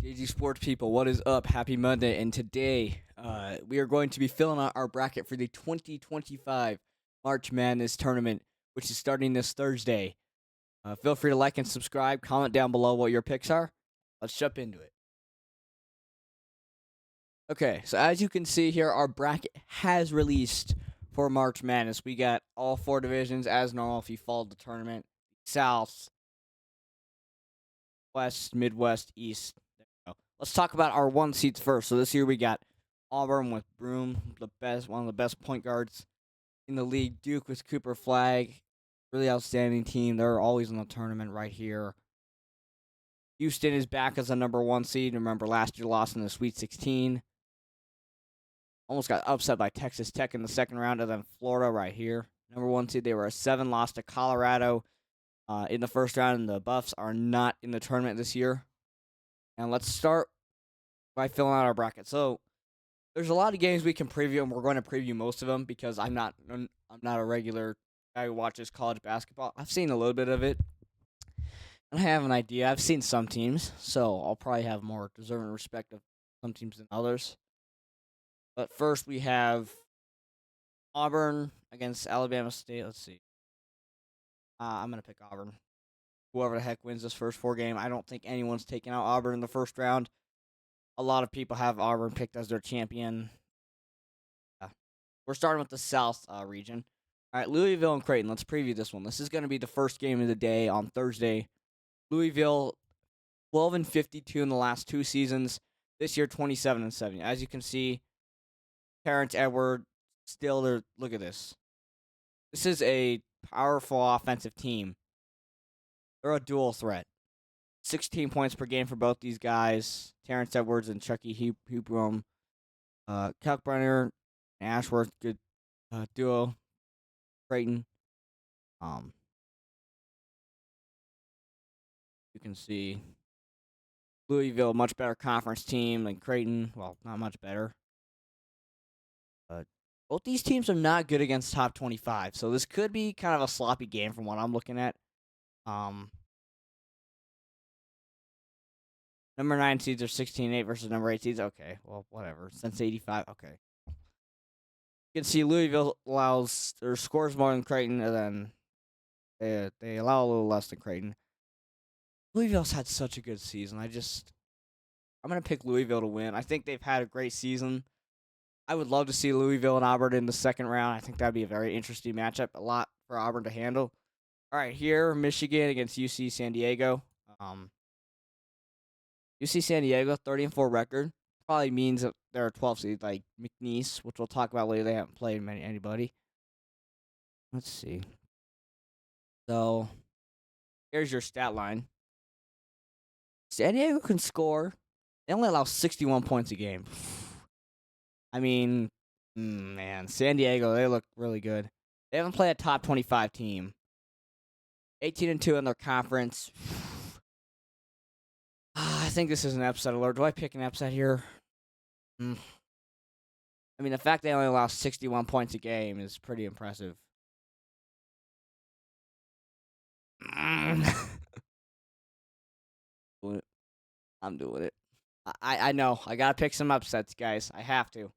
JG Sports people, what is up? Happy Monday, and today we are going to be filling out our bracket for the 2025 March Madness tournament, which is starting this Thursday. Feel free to like and subscribe. Comment down below what your picks are. Let's jump into it. Okay, so as you can see here, our bracket has released for March Madness. We got all four divisions as normal if you followed the tournament: South, West, Midwest, East. Let's talk about our one seeds first. So this year we got Auburn with Broome, one of the best point guards in the league. Duke with Cooper Flag, really outstanding team. They're always in the tournament right here. Houston is back as a number one seed. Remember last year lost in the Sweet 16. Almost got upset by Texas Tech in the second round, and then Florida right here. Number one seed, they were a 7, lost to Colorado in the first round, and the Buffs are not in the tournament this year. And let's start by filling out our bracket. So there's a lot of games we can preview, and we're going to preview most of them because I'm not a regular guy who watches college basketball. I've seen a little bit of it, and I have an idea. I've seen some teams, so I'll probably have more deserving respect of some teams than others. But first, we have Auburn against Alabama State. Let's see. I'm going to pick Auburn. Whoever the heck wins this first 4 game. I don't think anyone's taking out Auburn in the first round. A lot of people have Auburn picked as their champion. We're starting with the South region. All right, Louisville and Creighton. Let's preview this one. This is going to be the first game of the day on Thursday. Louisville, 12-52 in the last 2 seasons. This year, 27-7. As you can see, Terrence Edward still there. Look at this. This is a powerful offensive team. They're a dual threat. 16 points per game for both these guys. Terrence Edwards and Chucky Hubrom. Kalkbrenner and Ashworth, good duo. Creighton. You can see Louisville, much better conference team than Creighton. Well, not much better. But both these teams are not good against top 25, so this could be kind of a sloppy game from what I'm looking at. Number 9 seeds are 16-8 versus number 8 seeds. Okay, well, whatever. Since 85, okay. You can see Louisville allows or scores more than Creighton, and then they allow a little less than Creighton. Louisville's had such a good season. I'm gonna pick Louisville to win. I think they've had a great season. I would love to see Louisville and Auburn in the second round. I think that'd be a very interesting matchup. A lot for Auburn to handle. All right, here Michigan against UC San Diego. UC San Diego, 30-4 record. Probably means that they're a 12 seed, like McNeese, which we'll talk about later. They haven't played anybody. Let's see. So, here's your stat line. San Diego can score. They only allow 61 points a game. I mean, man, San Diego, they look really good. They haven't played a top 25 team. 18-2 in their conference. I think this is an upset alert. Do I pick an upset here? I mean, the fact they only allow 61 points a game is pretty impressive. I'm doing it. I know. I got to pick some upsets, guys. I have to.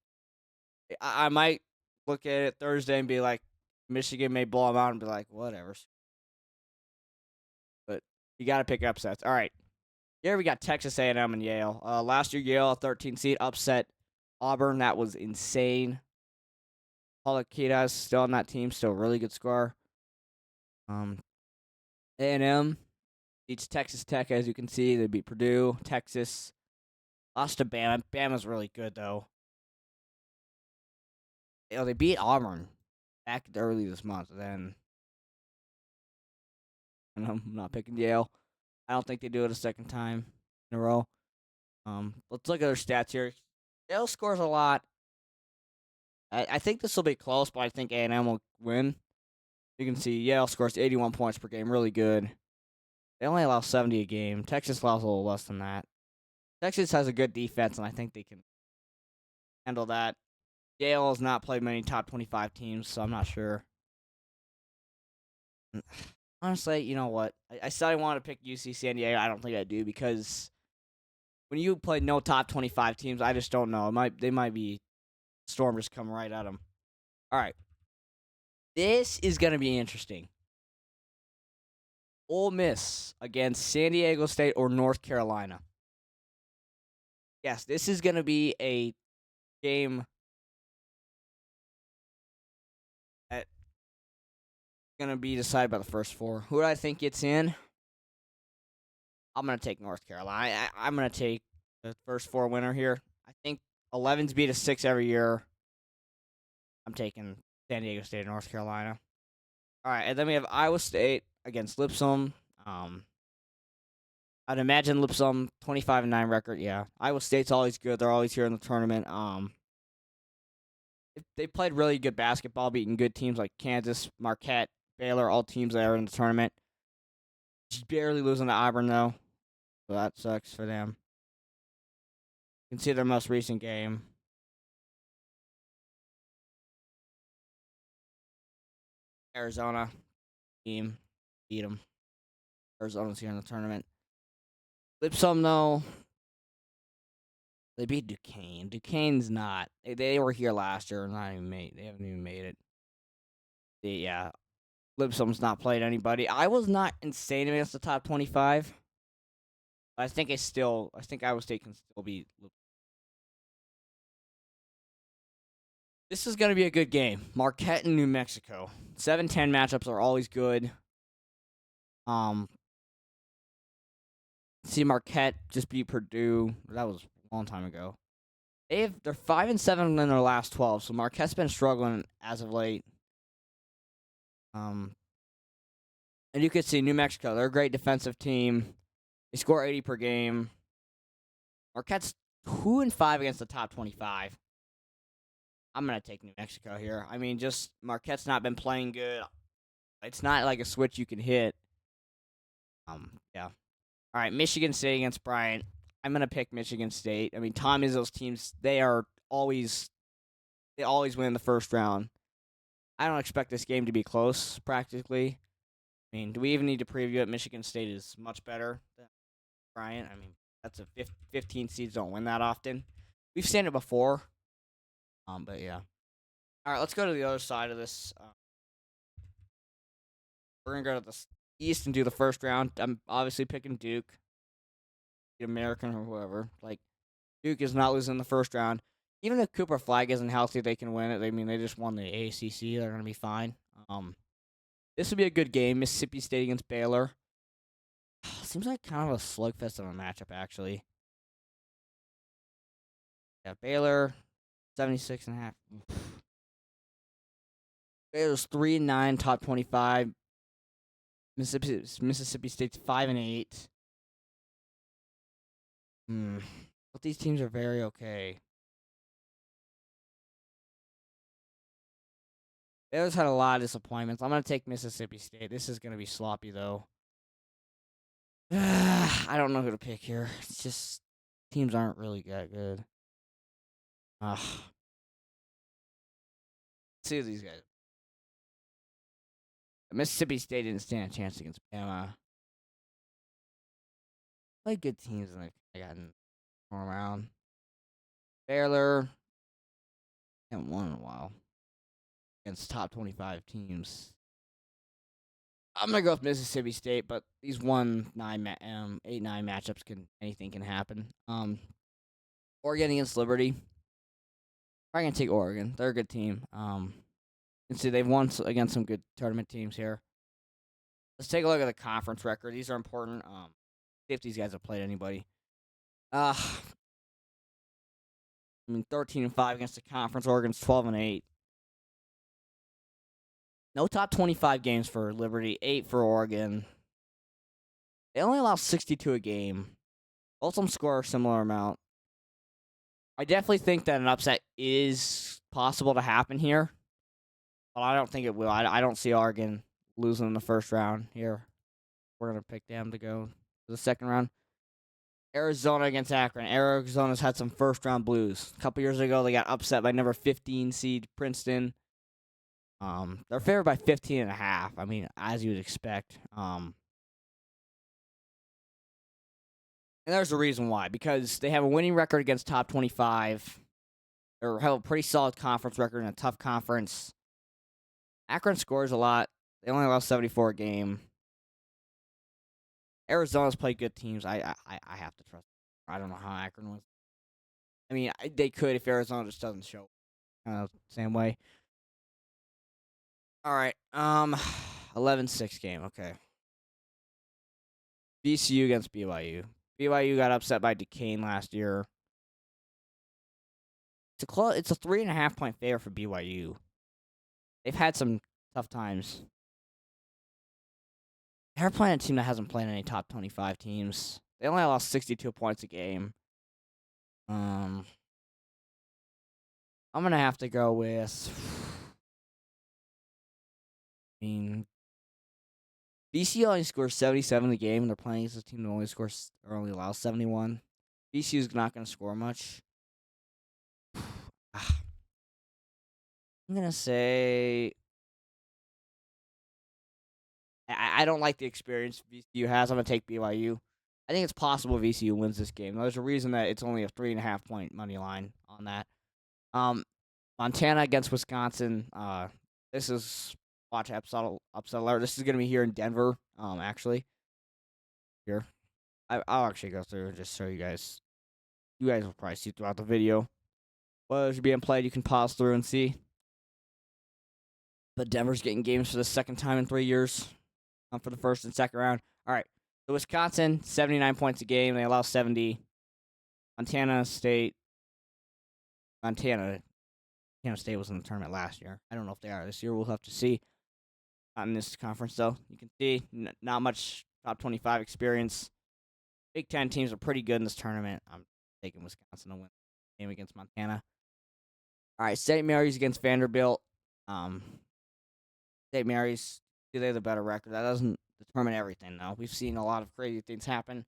I might look at it Thursday and be like, Michigan may blow them out and be like, whatever. But you got to pick upsets. All right. Here we got Texas A&M and Yale. Last year, Yale, a 13 seed, upset Auburn. That was insane. Paulikitas still on that team, still a really good scorer. A&M beats Texas Tech, as you can see. They beat Purdue, Texas. Lost to Bama. Bama's really good, though. They beat Auburn back early this month. And I'm not picking Yale. I don't think they do it a second time in a row. Let's look at their stats here. Yale scores a lot. I think this will be close, but I think A&M will win. You can see Yale scores 81 points per game, really good. They only allow 70 a game. Texas allows a little less than that. Texas has a good defense, and I think they can handle that. Yale has not played many top 25 teams, so I'm not sure. Honestly, you know what? I said I wanted to pick UC San Diego. I don't think I do because when you play no top 25 teams, I just don't know. They might be Storm just coming right at them. All right, this is gonna be interesting. Ole Miss against San Diego State or North Carolina. Yes, this is gonna be a game that gonna be decided by the first four. Who do I think gets in? I'm gonna take North Carolina. I'm gonna take the first four winner here. I think 11s beat a 6 every year. I'm taking San Diego State and North Carolina. All right, and then we have Iowa State against Lipscomb. I'd imagine Lipscomb 25-9 record. Yeah, Iowa State's always good. They're always here in the tournament. They played really good basketball, beating good teams like Kansas, Marquette, Baylor, all teams that are in the tournament. Just barely losing to Auburn though, so that sucks for them. You can see their most recent game. Arizona team beat them. Arizona's here in the tournament. Lipscomb though, they beat Duquesne. Duquesne's not. They were here last year and not even made. They haven't even made it. Yeah, Lipscomb's not played anybody. I was not insane against the top 25. I think Iowa State can still beat. This is going to be a good game. Marquette and New Mexico. 7-10 matchups are always good. See Marquette just beat Purdue. That was a long time ago. They're 5-7 in their last 12, so Marquette's been struggling as of late. And you could see New Mexico. They're a great defensive team. They score 80 per game. Marquette's 2-5 against the top 25. I'm gonna take New Mexico here. I mean, just Marquette's not been playing good. It's not like a switch you can hit. Yeah. All right, Michigan State against Bryant. I'm gonna pick Michigan State. I mean, Tom Izzo's teams, they always win the first round. I don't expect this game to be close, practically. I mean, do we even need to preview it? Michigan State is much better than Bryant. I mean, that's a 15 seeds don't win that often. We've seen it before. But yeah. All right, let's go to the other side of this. We're gonna go to the East and do the first round. I'm obviously picking Duke, the American or whoever. Like, Duke is not losing the first round. Even if Cooper Flag isn't healthy, they can win it. I mean, they just won the ACC. They're gonna be fine. This would be a good game. Mississippi State against Baylor. Seems like kind of a slugfest of a matchup, actually. Yeah, Baylor, 76.5. Baylor's 3-9, top 25. Mississippi State's 5-8. But these teams are very okay. Baylor's had a lot of disappointments. I'm gonna take Mississippi State. This is gonna be sloppy though. I don't know who to pick here. It's just teams aren't really that good. Let's see these guys. Mississippi State didn't stand a chance against Bama. Play good teams and they gotten thrown around. Baylor haven't won in a while against top 25 teams. I'm gonna go with Mississippi State, but these 8-9 matchups anything can happen. Oregon against Liberty. Probably gonna take Oregon. They're a good team. You can see they've won against some good tournament teams here. Let's take a look at the conference record. These are important. See if these guys have played anybody. I mean, 13-5 against the conference. Oregon's 12-8. No top 25 games for Liberty. 8 for Oregon. They only allow 62 a game. Both of them score a similar amount. I definitely think that an upset is possible to happen here, but I don't think it will. I don't see Oregon losing in the first round here. We're going to pick them to go to the second round. Arizona against Akron. Arizona's had some first-round blues. A couple years ago, they got upset by number 15 seed Princeton. They're favored by 15.5. I mean, as you would expect. And there's a reason why. Because they have a winning record against top 25. Or have a pretty solid conference record in a tough conference. Akron scores a lot. They only allow 74 a game. Arizona's played good teams. I have to trust. I don't know how Akron was. I mean, they could if Arizona just doesn't show. Same way. All right. 11-6 game. Okay. VCU against BYU. BYU got upset by Duquesne last year. It's a 3.5 point favorite for BYU. They've had some tough times. They're playing a team that hasn't played any top 25 teams. They only lost 62 points a game. I'm gonna have to go with. I mean, VCU only scores 77 a game, and they're playing against a team that only allows 71. VCU's not gonna score much. I'm gonna say I don't like the experience VCU has. I'm gonna take BYU. I think it's possible VCU wins this game. There's a reason that it's only a 3.5 point money line on that. Montana against Wisconsin. This is watch upset alert. This is gonna be here in Denver. Actually, here I'll actually go through and just show you guys. You guys will probably see throughout the video what is being played. You can pause through and see. But Denver's getting games for the second time in 3 years. For the first and second round. All right. So Wisconsin, 79 points a game. They allow 70. Montana State was in the tournament last year. I don't know if they are this year. We'll have to see. Not in this conference, though. You can see not much top 25 experience. Big Ten teams are pretty good in this tournament. I'm taking Wisconsin to win the game against Montana. All right. St. Mary's against Vanderbilt. St. Mary's, they have the better record. That doesn't determine everything, though. We've seen a lot of crazy things happen.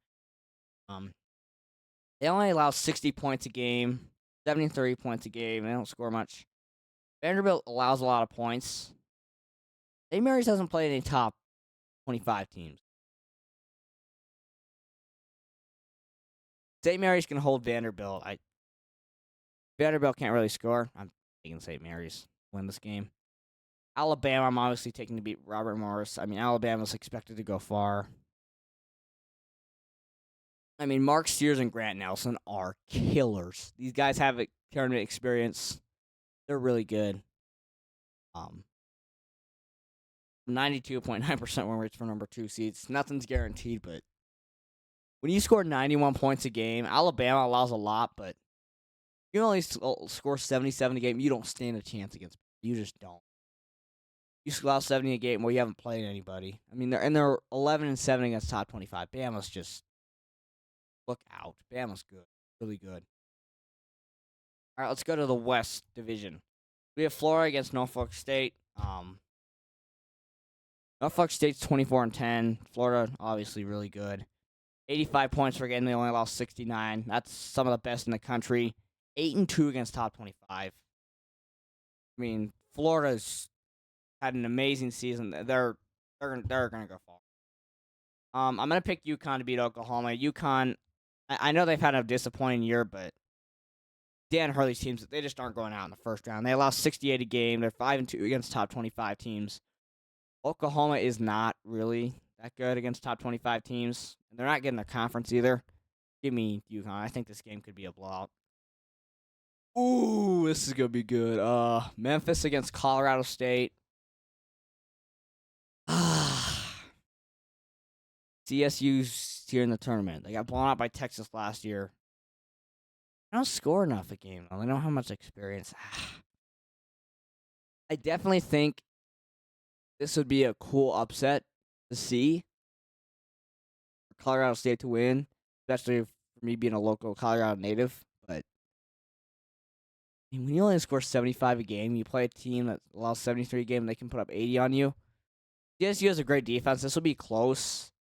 They only allow 60 points a game, 73 points a game. They don't score much. Vanderbilt allows a lot of points. St. Mary's hasn't played any top 25 teams. St. Mary's can hold Vanderbilt. Vanderbilt can't really score. I'm taking St. Mary's to win this game. Alabama, I'm obviously taking to beat Robert Morris. I mean, Alabama's expected to go far. I mean, Mark Sears and Grant Nelson are killers. These guys have a tournament experience. They're really good. 92.9% win rates for number 2 seeds. Nothing's guaranteed, but when you score 91 points a game, Alabama allows a lot, but you only score 77 a game. You don't stand a chance against them. You just don't. You allow 70 a game where you haven't played anybody. I mean, they're 11-7 against top 25. Bama's just look out. Bama's good, really good. All right, let's go to the West Division. We have Florida against Norfolk State. Norfolk State's 24-10. Florida, obviously, really good. 85 points per game. They only lost 69. That's some of the best in the country. 8-2 against top 25. I mean, Florida's had an amazing season. They're gonna go far. I'm gonna pick UConn to beat Oklahoma. UConn, I know they've had a disappointing year, but Dan Hurley's teams, they just aren't going out in the first round. They allow 68 a game. They're 5-2 against top 25 teams. Oklahoma is not really that good against top 25 teams. And they're not getting a conference either. Give me UConn. I think this game could be a blowout. Ooh, this is gonna be good. Memphis against Colorado State. CSU's here in the tournament. They got blown out by Texas last year. They don't score enough a game, though. They don't have much experience. I definitely think this would be a cool upset to see. For Colorado State to win, especially for me being a local Colorado native. But I mean, when you only score 75 a game, you play a team that allows 73 a game, and they can put up 80 on you. CSU has a great defense. This will be close.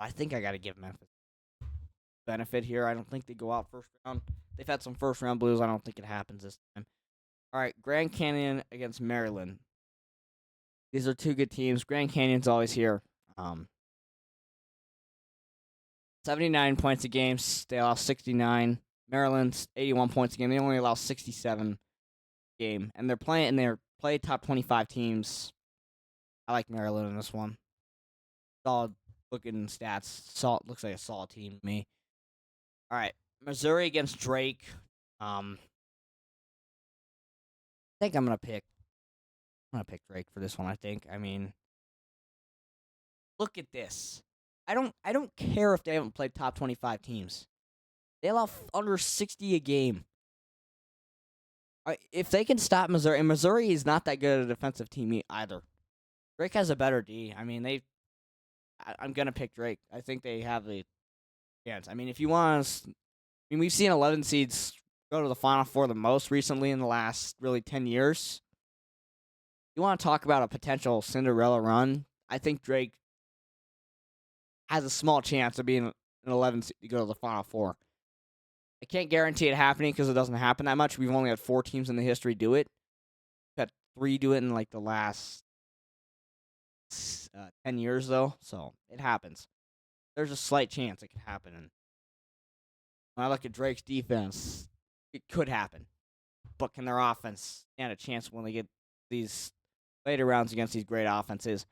I think I got to give Memphis benefit here. I don't think they go out first round. They've had some first round blues. I don't think it happens this time. All right, Grand Canyon against Maryland. These are two good teams. Grand Canyon's always here. 79 points a game. They allow 69. Maryland's 81 points a game. They only allow 67 a game, and they're play top 25 teams. I like Maryland in this one. Solid looking stats. Looks like a solid team to me. All right, Missouri against Drake. I think I'm gonna pick. Drake for this one. I think. I mean, look at this. I don't care if they haven't played top 25 teams. They allow under 60 a game. If they can stop Missouri, and Missouri is not that good at a defensive team either. Drake has a better D. I mean, I'm gonna pick Drake. I think they have the chance. I mean, if you want to, we've seen 11 seeds go to the Final Four the most recently in the last really 10 years. You want to talk about a potential Cinderella run? I think Drake has a small chance of being an 11 seed to go to the Final Four. I can't guarantee it happening because it doesn't happen that much. We've only had 4 teams in the history do it. We've had 3 do it in like the last 10 years, though, so it happens. There's a slight chance it could happen. And when I look at Drake's defense, it could happen. But can their offense stand a chance when they get these later rounds against these great offenses?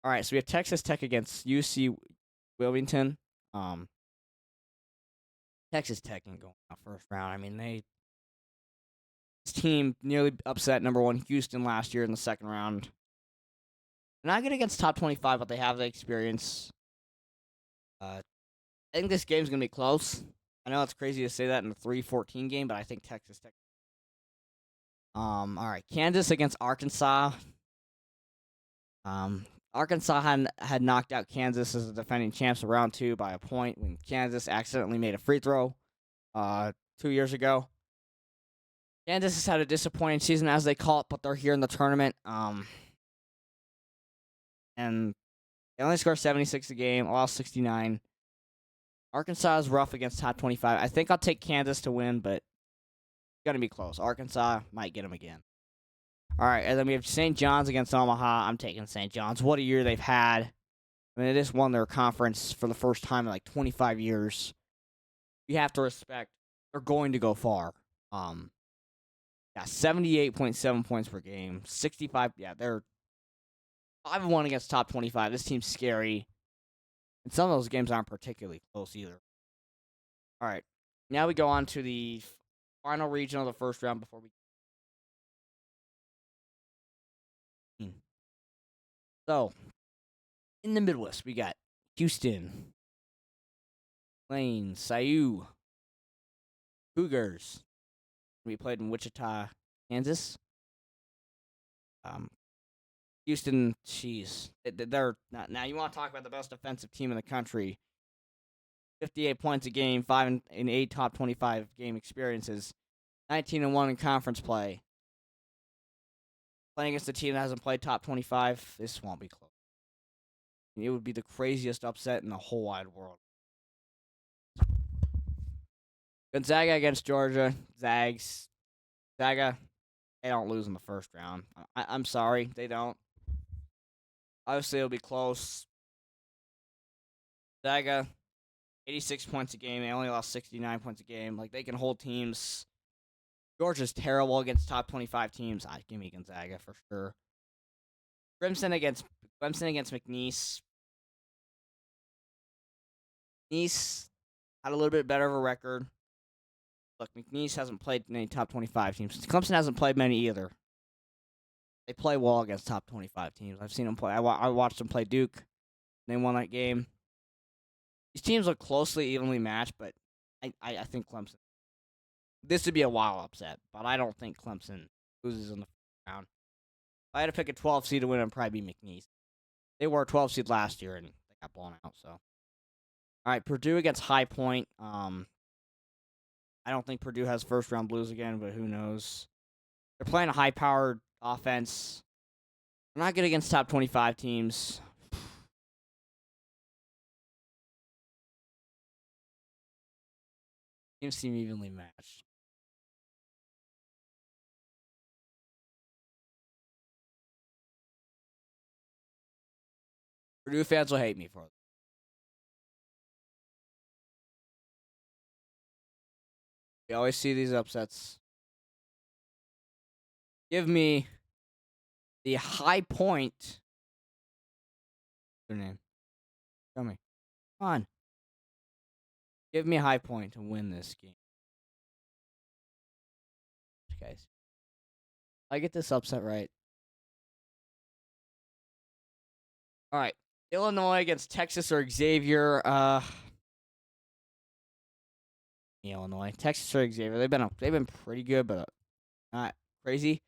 All right, so we have Texas Tech against UC Wilmington. Texas Tech ain't going out first round. I mean, this team nearly upset number 1 Houston last year in the second round. They're not good against top 25, but they have the experience. I think this game's going to be close. I know it's crazy to say that in a 3-14 game, but I think Texas Tech. All right, Kansas against Arkansas. Arkansas had knocked out Kansas as the defending champs of round 2 by a point when Kansas accidentally made a free throw 2 years ago. Kansas has had a disappointing season, as they call it, but they're here in the tournament. And they only score 76 a game, allow 69. Arkansas is rough against top 25. I think I'll take Kansas to win, but it's going to be close. Arkansas might get them again. All right, and then we have St. John's against Omaha. I'm taking St. John's. What a year they've had. I mean, they just won their conference for the first time in like 25 years. You have to respect. They're going to go far. 78.7 points per game. 65. Yeah, they're 5-1 against top 25. This team's scary. And some of those games aren't particularly close either. All right. Now we go on to the final region of the first round before we. So, in the Midwest, we got Houston, Lane, Sayou, Cougars. We played in Wichita, Kansas. Houston, jeez, they're not. Now you want to talk about the best defensive team in the country? 58 points a game, 5 and 8 top 25 game experiences, 19-1 in conference play. Playing against a team that hasn't played top 25, this won't be close. It would be the craziest upset in the whole wide world. Gonzaga against Georgia. Gonzaga, they don't lose in the first round. I'm sorry, they don't. Obviously, it'll be close. Gonzaga, 86 points a game. They only lost 69 points a game. Like, they can hold teams. Georgia's terrible against top 25 teams. Give me Gonzaga for sure. Clemson against McNeese. McNeese had a little bit better of a record. Look, McNeese hasn't played any top 25 teams. Clemson hasn't played many either. They play well against top 25 teams. I've seen them play. I watched them play Duke. They won that game. These teams look closely, evenly matched, but I think Clemson. This would be a wild upset, but I don't think Clemson loses in the first round. If I had to pick a 12 seed to win, it'd probably be McNeese. They were a 12 seed last year, and they got blown out. So, all right, Purdue against High Point. I don't think Purdue has first round blues again, but who knows? They're playing a high powered offense. They're not good against top 25 teams. Teams seem evenly matched. Purdue fans will hate me for it. We always see these upsets. Give me the High Point. Their name. Show me. Come on. Give me High Point to win this game. Guys. I get this upset right. All right. Illinois against Texas or Xavier. Illinois, Texas or Xavier. They've been pretty good, but not crazy.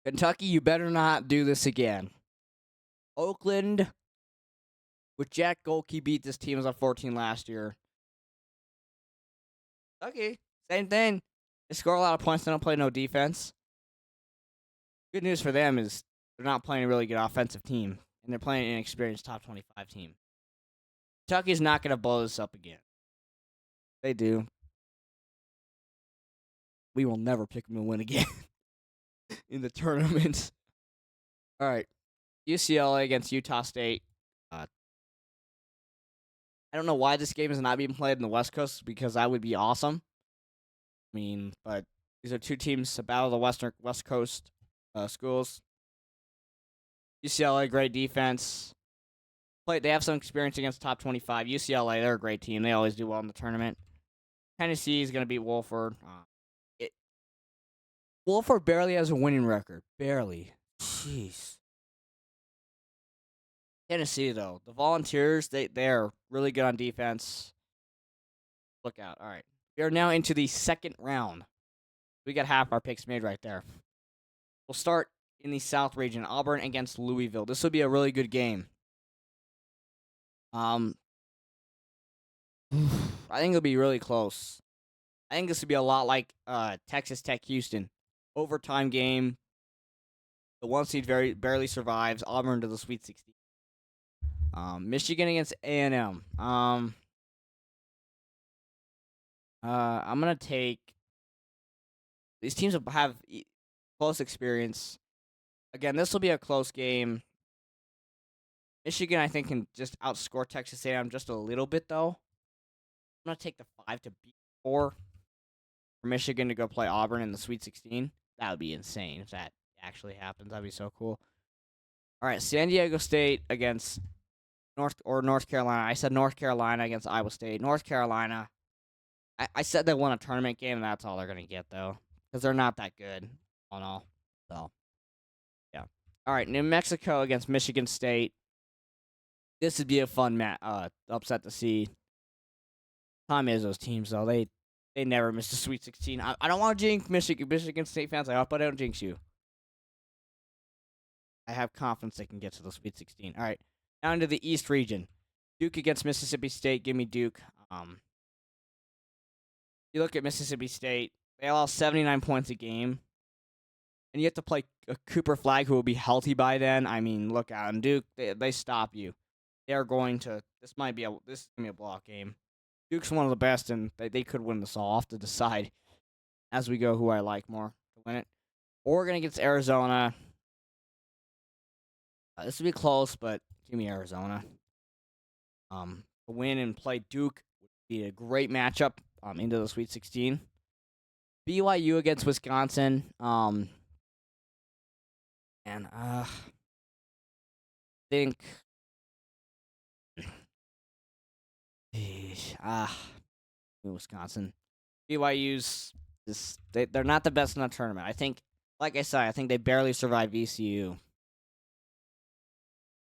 Kentucky, you better not do this again. Oakland, with Jack Golke, beat this team as a 14 last year. Kentucky, same thing. They score a lot of points. They don't play no defense. Good news for them is they're not playing a really good offensive team, and they're playing an inexperienced top 25 team. Kentucky's not going to blow this up again. They do. We will never pick them to win again in the tournaments. All right. UCLA against Utah State. I don't know why this game is not being played in the West Coast, because that would be awesome. I mean, but these are two teams about the West Coast schools. UCLA, great defense. They have some experience against top 25. UCLA, they're a great team. They always do well in the tournament. Tennessee is going to beat Wofford. Wofford barely has a winning record. Barely. Jeez. Tennessee, though. The Volunteers, they're really good on defense. Look out. All right. We are now into the second round. We got half our picks made right there. We'll start in the South region. Auburn against Louisville. This will be a really good game. I think it'll be really close. I think this would be a lot like Texas Tech Houston. Overtime game. The one seed barely survives. Auburn to the Sweet 16. Michigan against A&M. I'm gonna take. These teams have close experience. Again, this will be a close game. Michigan, I think, can just outscore Texas A&M just a little bit, though. I'm gonna take the 5 to beat 4 for Michigan to go play Auburn in the Sweet 16. That would be insane if that actually happens. That'd be so cool. All right, San Diego State against North Carolina. I said North Carolina against Iowa State. North Carolina. I said they won a tournament game, and that's all they're gonna get, though, because they're not that good on all. So, yeah. All right, New Mexico against Michigan State. This would be a fun upset to see. Tom is those teams, though. They never missed a Sweet 16. I don't want to jinx Michigan State fans. I hope I don't jinx you. I have confidence they can get to the Sweet 16. All right, down to the East region. Duke against Mississippi State. Give me Duke. You look at Mississippi State. They lost 79 points a game. And you have to play a Cooper Flag who will be healthy by then. I mean, look out. And Duke, they stop you. They are going to. This is going to be a blowout game. Duke's one of the best, and they could win this all. I'll have to decide as we go who I like more to win it. Oregon against Arizona. This would be close, but give me Arizona. To win and play Duke would be a great matchup into the Sweet 16. BYU against Wisconsin. I think. Wisconsin. BYU's they're not the best in the tournament. I think, like I said, I think they barely survived VCU.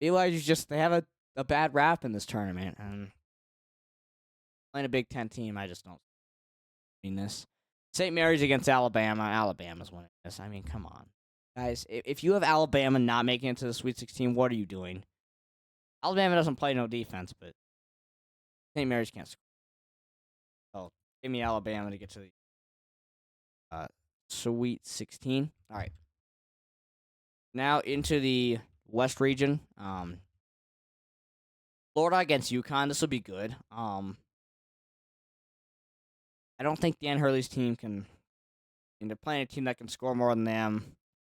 BYU's just, they have a bad rap in this tournament, and playing a Big Ten team, I just don't mean this. St. Mary's against Alabama. Alabama's winning this. I mean, come on. Guys, if you have Alabama not making it to the Sweet 16, what are you doing? Alabama doesn't play no defense, but St. Mary's can't score. So, give me Alabama to get to the Sweet 16. All right. Now into the West region. Florida against UConn. This will be good. I don't think Dan Hurley's team can. They're playing a team that can score more than them.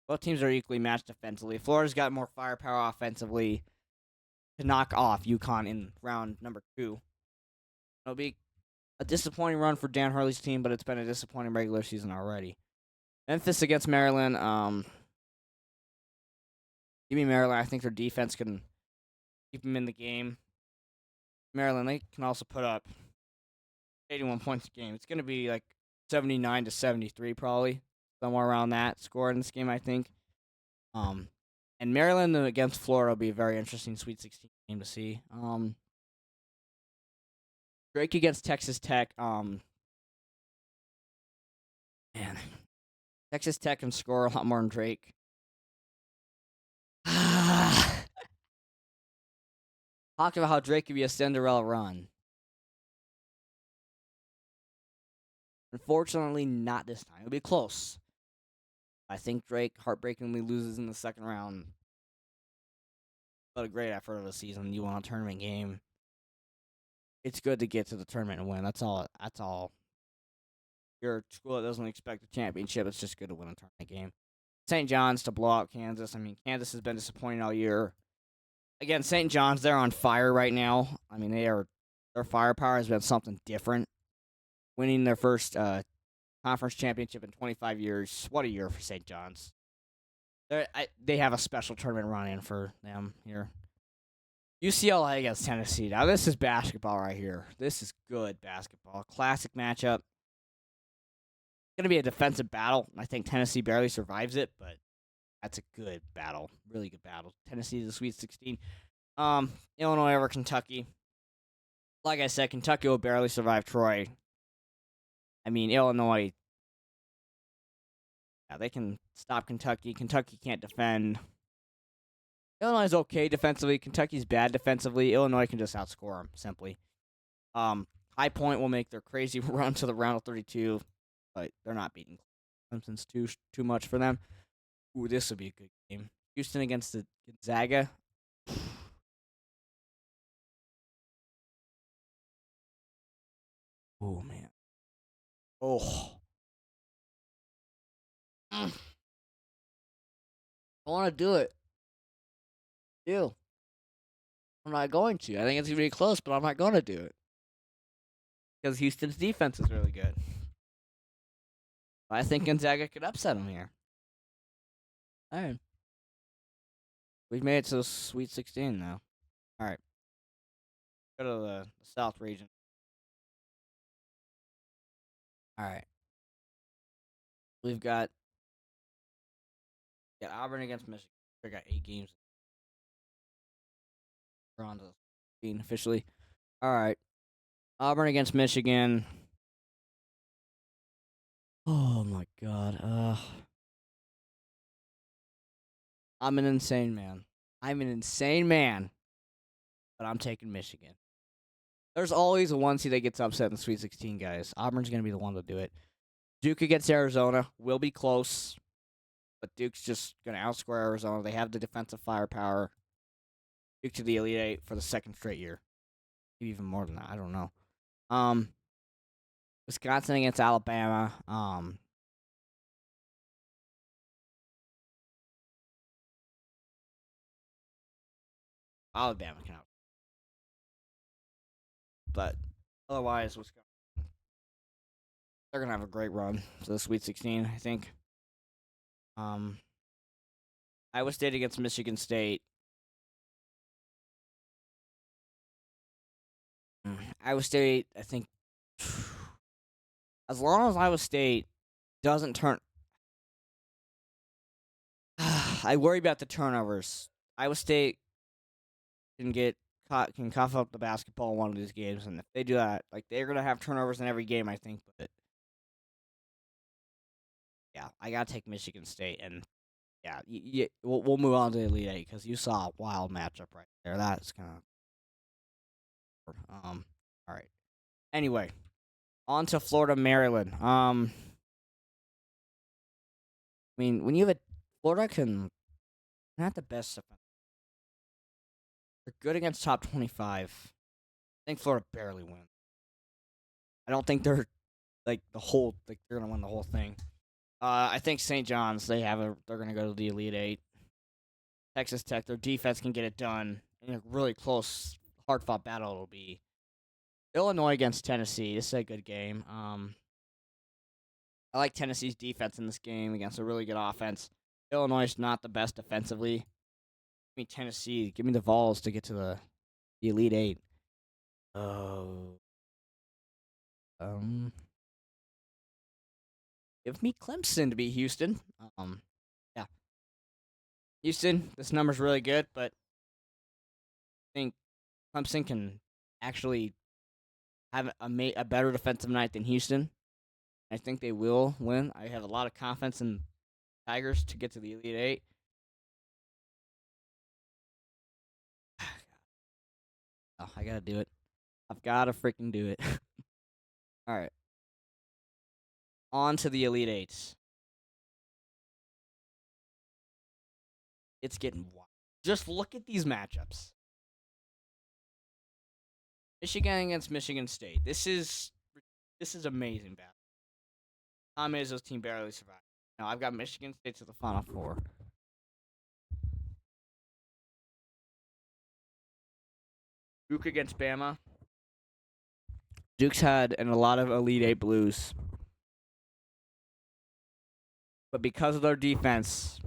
Both teams are equally matched defensively. Florida's got more firepower offensively. to knock off UConn in round number 2. It'll be a disappointing run for Dan Hurley's team, but it's been a disappointing regular season already. Memphis against Maryland. Give me Maryland. I think their defense can keep them in the game. Maryland, they can also put up 81 points a game. It's going to be like 79 to 73 probably, somewhere around that score in this game, I think. And Maryland against Florida will be a very interesting Sweet 16 game to see. Drake against Texas Tech. Man, Texas Tech can score a lot more than Drake. Talked about how Drake could be a Cinderella run. Unfortunately, not this time. It'll be close. I think Drake heartbreakingly loses in the second round. But a great effort of the season. You want a tournament game. It's good to get to the tournament and win. That's all. You're a school that doesn't expect a championship. It's just good to win a tournament game. St. John's to blow out Kansas. I mean, Kansas has been disappointing all year. Again, St. John's, they're on fire right now. I mean, their firepower has been something different. Winning their first conference championship in 25 years. What a year for St. John's. They have a special tournament run in for them here. UCLA against Tennessee. Now, this is basketball right here. This is good basketball. Classic matchup. It's going to be a defensive battle. I think Tennessee barely survives it, but that's a good battle. Really good battle. Tennessee is the Sweet 16. Illinois over Kentucky. Like I said, Kentucky will barely survive Troy. I mean, Illinois, yeah, they can stop Kentucky. Kentucky can't defend. Illinois is okay defensively. Kentucky's bad defensively. Illinois can just outscore them, simply. High Point will make their crazy run to the round of 32, but they're not beating Clemson's too much for them. Ooh, this will be a good game. Houston against the Gonzaga. Oh, man. Oh. I want to do it. Do. I'm not going to. I think it's going to be close, but I'm not going to do it. Because Houston's defense is really good. I think Gonzaga could upset them here. All right. We've made it to the Sweet 16 now. All right. Go to the South region. All right. We've got Auburn against Michigan. We got 8 games. We're on to the 16 officially. All right. Auburn against Michigan. Oh my God. I'm an insane man. But I'm taking Michigan. There's always a 1 seed that gets upset in the Sweet 16, guys. Auburn's going to be the one to do it. Duke against Arizona will be close, but Duke's just going to outscore Arizona. They have the defensive firepower. Duke to the Elite Eight for the second straight year. Maybe even more than that. I don't know. Wisconsin against Alabama. Alabama can out. But otherwise, Wisconsin, they're going to have a great run to the Sweet 16, I think. Iowa State against Michigan State. Iowa State, I think, as long as Iowa State doesn't turn, I worry about the turnovers. Iowa State can cough up the basketball in one of these games, and if they do that, like they're gonna have turnovers in every game, I think. But yeah, I gotta take Michigan State, and yeah, we'll move on to the Elite Eight because you saw a wild matchup right there. That's kind of all right. Anyway, on to Florida, Maryland. I mean, when you have Florida can not the best defense. They're good against top 25. I think Florida barely wins. I don't think they're they're gonna win the whole thing. I think St. John's they're gonna go to the Elite Eight. Texas Tech, their defense can get it done. in a really close, hard fought battle it'll be. Illinois against Tennessee. This is a good game. I like Tennessee's defense in this game against a really good offense. Illinois is not the best defensively. Give me Tennessee. Give me the Vols to get to the Elite Eight. Oh. Give me Clemson to beat Houston. Yeah. Houston, this number's really good, but I think Clemson can actually have a better defensive night than Houston. I think they will win. I have a lot of confidence in Tigers to get to the Elite Eight. Oh, I gotta do it. I've gotta freaking do it. All right. On to the Elite Eights. It's getting wild. Just look at these matchups. Michigan against Michigan State. This is amazing battle. Tom Izzo's team barely survived. Now I've got Michigan State to the Final Four. Duke against Bama. Duke's had a lot of Elite Eight blues. But because of their defense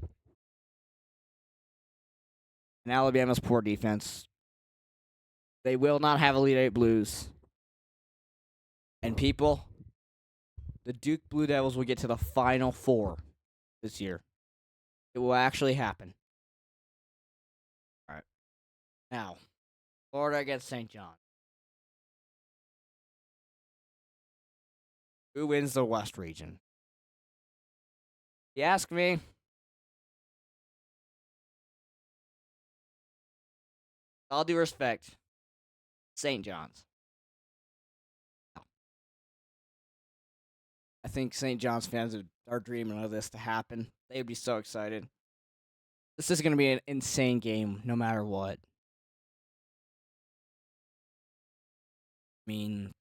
and Alabama's poor defense, they will not have Elite Eight blues. And people, the Duke Blue Devils will get to the Final Four this year. It will actually happen. All right. Now, Florida against St. John. Who wins the West region? You ask me. All due respect, St. John's. I think St. John's fans are dreaming of this to happen. They'd be so excited. This is going to be an insane game, no matter what. St.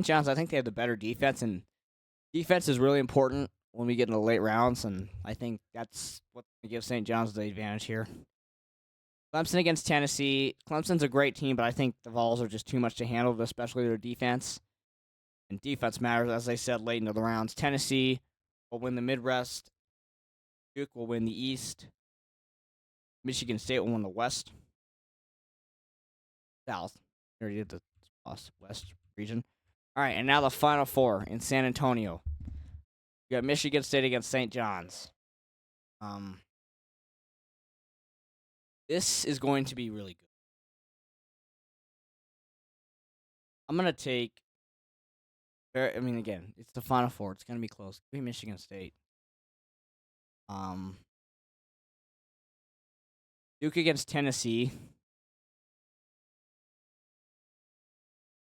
John's, I think they have the better defense, and defense is really important when we get into the late rounds, and I think that's what's going to give St. John's the advantage here. Clemson against Tennessee. Clemson's a great team, but I think the Vols are just too much to handle, especially their defense. And defense matters, as I said, late into the rounds. Tennessee will win the Midwest. Duke will win the East. Michigan State will win the West. South. We already did the West region. All right, and now the Final Four in San Antonio. You got Michigan State against St. John's. This is going to be really good. I'm going to take... again, it's the Final Four. It's going to be close. Give me Michigan State. Duke against Tennessee.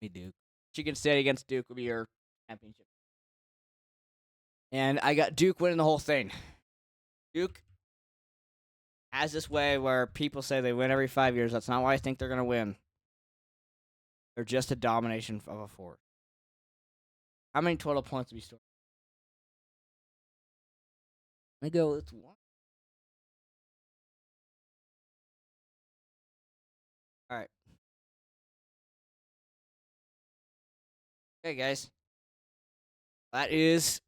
Give me Duke. Michigan State against Duke will be your championship. And I got Duke winning the whole thing. Duke has this way where people say they win every 5 years. That's not why I think they're going to win. They're just a domination of a force. How many total points do we score? I go, it's one. All right. Okay, guys. That is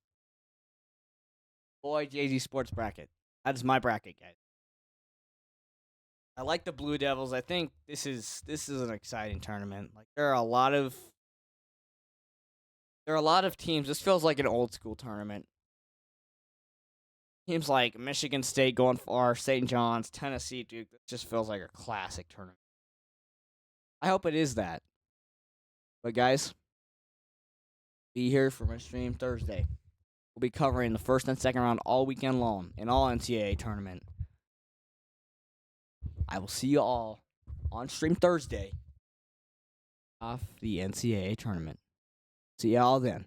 Boy Jay-Z Sports Bracket. That is my bracket, guys. I like the Blue Devils. I think this is an exciting tournament. Like there are a lot of teams. This feels like an old school tournament. Teams like Michigan State going far, St. John's, Tennessee, Duke. It just feels like a classic tournament. I hope it is that. But guys, be here for my stream Thursday. We'll be covering the first and second round all weekend long in all NCAA tournament. I will see you all on stream Thursday off the NCAA tournament. See y'all then.